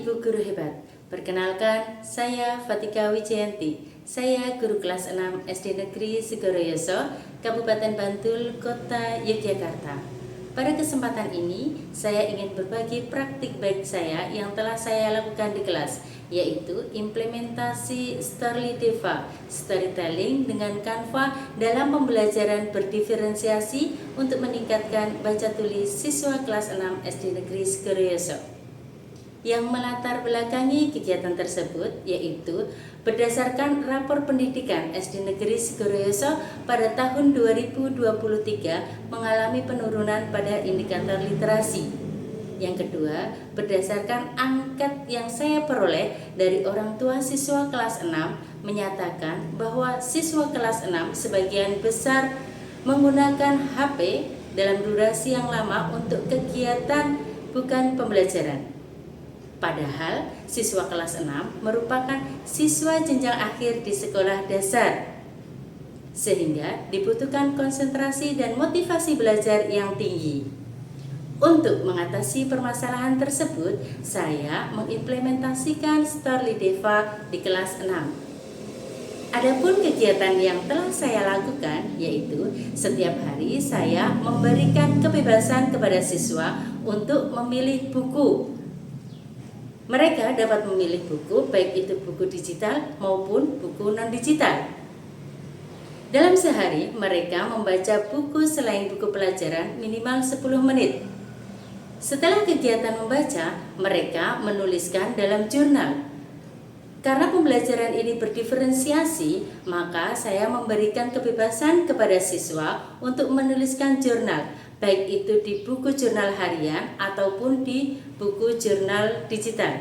Ibu Guru Hebat. Perkenalkan, saya Fatika Wijayanti. Saya guru kelas 6 SD Negeri Segoroyoso, Kabupaten Bantul, Kota Yogyakarta. Pada kesempatan ini, saya ingin berbagi praktik baik saya yang telah saya lakukan di kelas, yaitu implementasi Storyteva, storytelling dengan Canva dalam pembelajaran berdiferensiasi untuk meningkatkan baca tulis siswa kelas 6 SD Negeri Segoroyoso. Yang melatar belakangi kegiatan tersebut yaitu berdasarkan rapor pendidikan SD Negeri Segoroyoso pada tahun 2023 mengalami penurunan pada indikator literasi. Yang kedua, berdasarkan angket yang saya peroleh dari orang tua siswa kelas 6 menyatakan bahwa siswa kelas 6 sebagian besar menggunakan HP dalam durasi yang lama untuk kegiatan bukan pembelajaran. Padahal siswa kelas 6 merupakan siswa jenjang akhir di sekolah dasar, sehingga dibutuhkan konsentrasi dan motivasi belajar yang tinggi. Untuk mengatasi permasalahan tersebut, saya mengimplementasikan Storyteva di kelas 6. Adapun kegiatan yang telah saya lakukan yaitu setiap hari saya memberikan kebebasan kepada siswa untuk memilih buku. Mereka dapat memilih buku, baik itu buku digital maupun buku non-digital. Dalam sehari, mereka membaca buku selain buku pelajaran minimal 10 menit. Setelah kegiatan membaca, mereka menuliskan dalam jurnal. Karena pembelajaran ini berdiferensiasi, maka saya memberikan kebebasan kepada siswa untuk menuliskan jurnal, baik itu di buku jurnal harian ataupun di buku jurnal digital.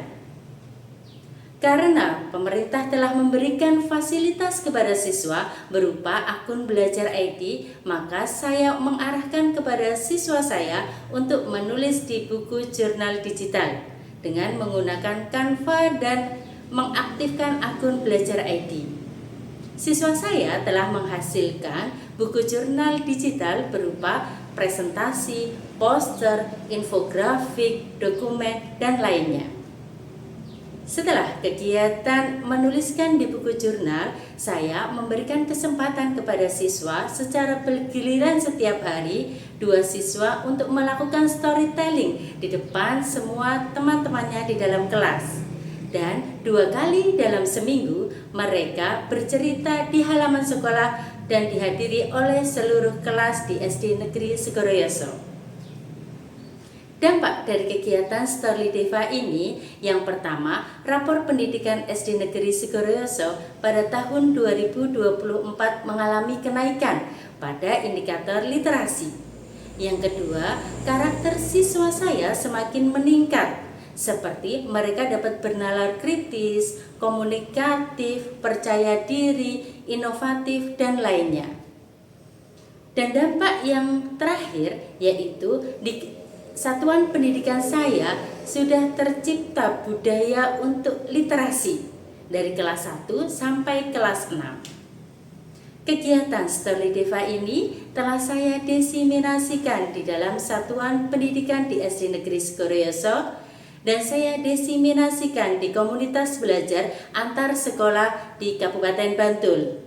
Karena pemerintah telah memberikan fasilitas kepada siswa berupa akun belajar ID, maka saya mengarahkan kepada siswa saya untuk menulis di buku jurnal digital dengan menggunakan Canva dan mengaktifkan akun belajar ID. Siswa saya telah menghasilkan buku jurnal digital berupa presentasi, poster, infografik, dokumen, dan lainnya. Setelah kegiatan menuliskan di buku jurnal, saya memberikan kesempatan kepada siswa secara bergiliran setiap hari 2 siswa untuk melakukan storytelling di depan semua teman-temannya di dalam kelas. Dan 2 kali dalam seminggu mereka bercerita di halaman sekolah dan dihadiri oleh seluruh kelas di SD Negeri Segoroyoso. Dampak dari kegiatan Storyteva ini, yang pertama, rapor pendidikan SD Negeri Segoroyoso pada tahun 2024 mengalami kenaikan pada indikator literasi. Yang kedua, karakter siswa saya semakin meningkat, seperti mereka dapat bernalar kritis, komunikatif, percaya diri, inovatif, dan lainnya. Dan dampak yang terakhir yaitu di satuan pendidikan saya sudah tercipta budaya untuk literasi dari kelas 1 sampai kelas 6. Kegiatan Storyteva ini telah saya diseminasikan di dalam satuan pendidikan di SD Negeri Segoroyoso, dan saya diseminasikan di komunitas belajar antar sekolah di Kabupaten Bantul.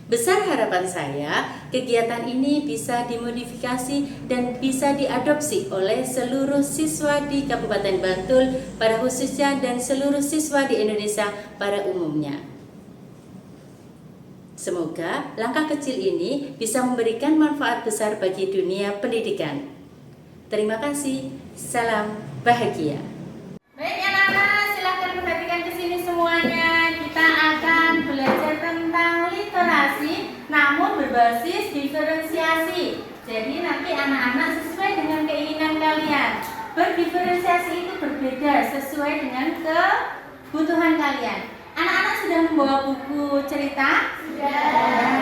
Besar harapan saya, kegiatan ini bisa dimodifikasi dan bisa diadopsi oleh seluruh siswa di Kabupaten Bantul pada khususnya dan seluruh siswa di Indonesia pada umumnya. Semoga langkah kecil ini bisa memberikan manfaat besar bagi dunia pendidikan. Terima kasih. Salam bahagia. Baik anak-anak, silahkan perhatikan ke sini semuanya. Kita akan belajar tentang literasi, namun berbasis diferensiasi. Jadi nanti anak-anak sesuai dengan keinginan kalian. Berdiferensiasi itu berbeda sesuai dengan kebutuhan kalian. Anak-anak sudah membawa buku cerita? Sudah.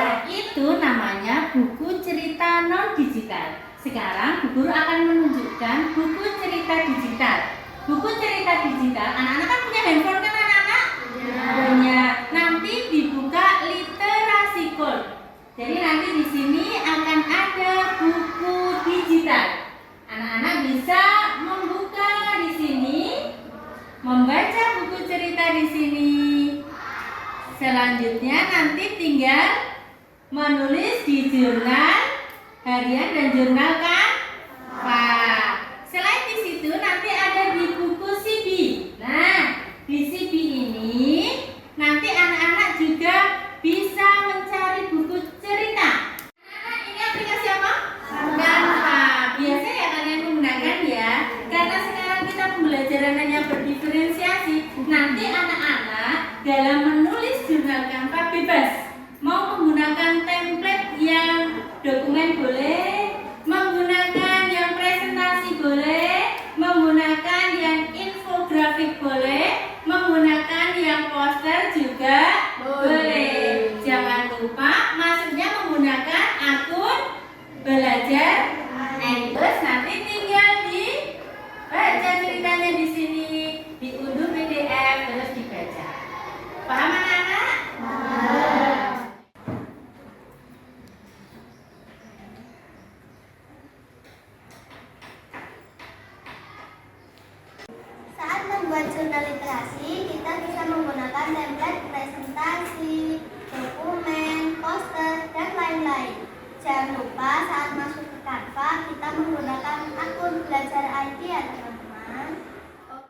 Nah, itu namanya buku cerita non-digital. Sekarang Bu Guru akan menunjukkan buku cerita digital. Buku cerita digital, anak-anak kan punya handphone kan anak-anak? Punya. Nanti dibuka literasi code. Jadi nanti di sini akan ada buku digital. Anak-anak bisa membuka di sini harian dan jurnal Canva. Selain di situ nanti ada di buku CB. Nah, di CB ini nanti anak-anak juga bisa mencari buku cerita. Anak, ini aplikasi apa? Canva. Biasanya kalian menggunakan ya, karena sekarang kita pembelajaran hanya berdiferensiasi. Nanti anak-anak dalam menulis jurnal Canva bebas. Mau menggunakan template yang dokumen boleh, menggunakan yang presentasi boleh, menggunakan yang infografik boleh, menggunakan yang poster juga boleh. Jangan lupa masuknya menggunakan akun belajar Terus nanti tinggal dibaca ceritanya di sini, diunduh PDF terus dibaca. Paham anak-anak? Saat membuat jurnal literasi, kita bisa menggunakan template presentasi, dokumen, poster, dan lain-lain. Jangan lupa saat masuk ke Canva, kita menggunakan akun belajar IT ya teman-teman.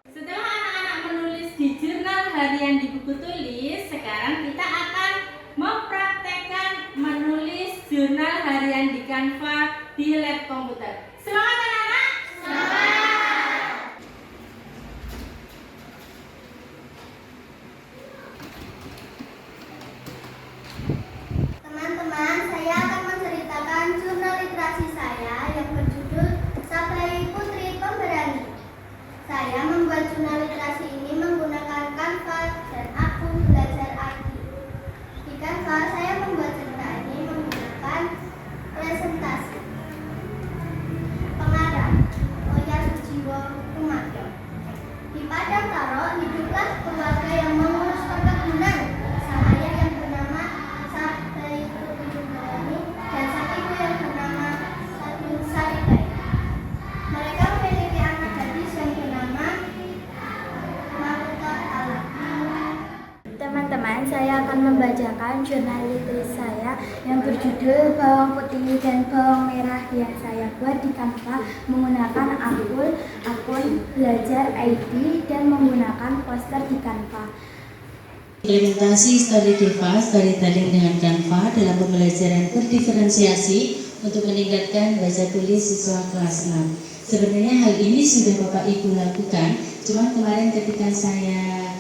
Setelah anak-anak menulis di jurnal harian di buku tulis, sekarang kita akan mempraktekkan menulis jurnal harian di Canva di lab komputer. Semangat anak-anak! Teman-teman, saya akan menceritakan jurnal literasi saya yang berjudul Saplei Putri Pemberani. Saya membuat jurnal literasi ini menggunakan Canva dan akun belajar IT. Di Canva, saya membuat cerita ini menggunakan presentasi. Pengarang Oya Sujiwo Kumadyo. Di Padang Taro, hiduplah keluarga yang mengurus perkebunan. Sang ayah yang bernama Saplei Putri Pemberani dan sang ibu yang bernama Saribai. Mereka memiliki anak gadis yang bernama Maruta Alam. Teman-teman, saya akan membacakan jurnal literasi saya yang berjudul Bawang Putih dan Bawang Merah yang saya buat di Canva menggunakan akun belajar ID dan menggunakan poster di Canva. Implementasi Story Deva, storytelling dengan Canva dalam pembelajaran berdiferensiasi untuk meningkatkan baca tulis siswa kelas 6. Sebenarnya hal ini sudah Bapak Ibu lakukan, cuma kemarin ketika saya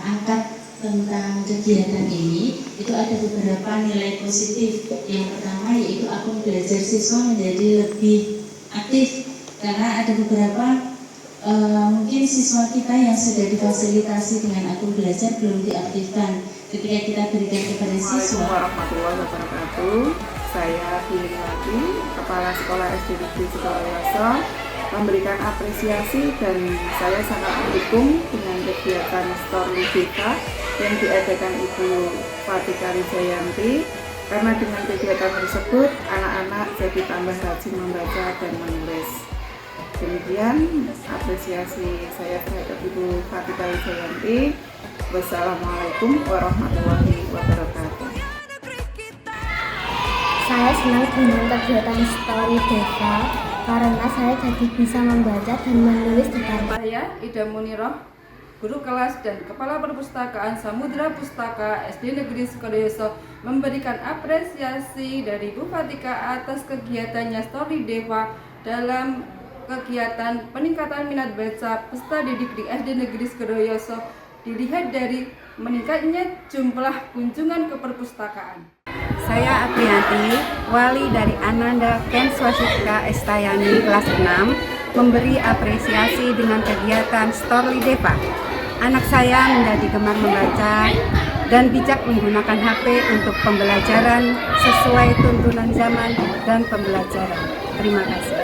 angkat tentang kegiatan ini, itu ada beberapa nilai positif. Yang pertama yaitu akun belajar siswa menjadi lebih aktif, karena ada beberapa mungkin siswa kita yang sudah difasilitasi dengan akun belajar belum diaktifkan. Ketika kita berikan kepada siswa. Assalamualaikum warahmatullahi wabarakatuh. Saya Hilingwati, Kepala Sekolah SD Negeri Sukoreyoso, memberikan apresiasi dan saya sangat mendukung dengan kegiatan Story Deva yang diadakan Ibu Fatika Wijayanti, karena dengan kegiatan tersebut anak-anak jadi tambah rajin membaca dan menulis. Demikian apresiasi saya terhadap Ibu Fatika Wijayanti. Wassalamualaikum warahmatullahi wabarakatuh. Saya senang dengan kegiatan Story Deva karena saya jadi bisa membaca dan menulis di Canva. Saya Ida Muniroh, guru kelas dan Kepala Perpustakaan Samudra Pustaka SD Negeri Sukoreyoso, memberikan apresiasi dari Bu Fatika atas kegiatannya Story Deva dalam kegiatan peningkatan minat baca peserta didik di SD Negeri Sukoreyoso dilihat dari meningkatnya jumlah kunjungan ke perpustakaan. Saya Aprianti, wali dari Ananda Ken Swastika Estayani kelas 6, memberi apresiasi dengan kegiatan Story Deva. Anak saya menjadi gemar membaca dan bijak menggunakan HP untuk pembelajaran sesuai tuntunan zaman dan pembelajaran. Terima kasih.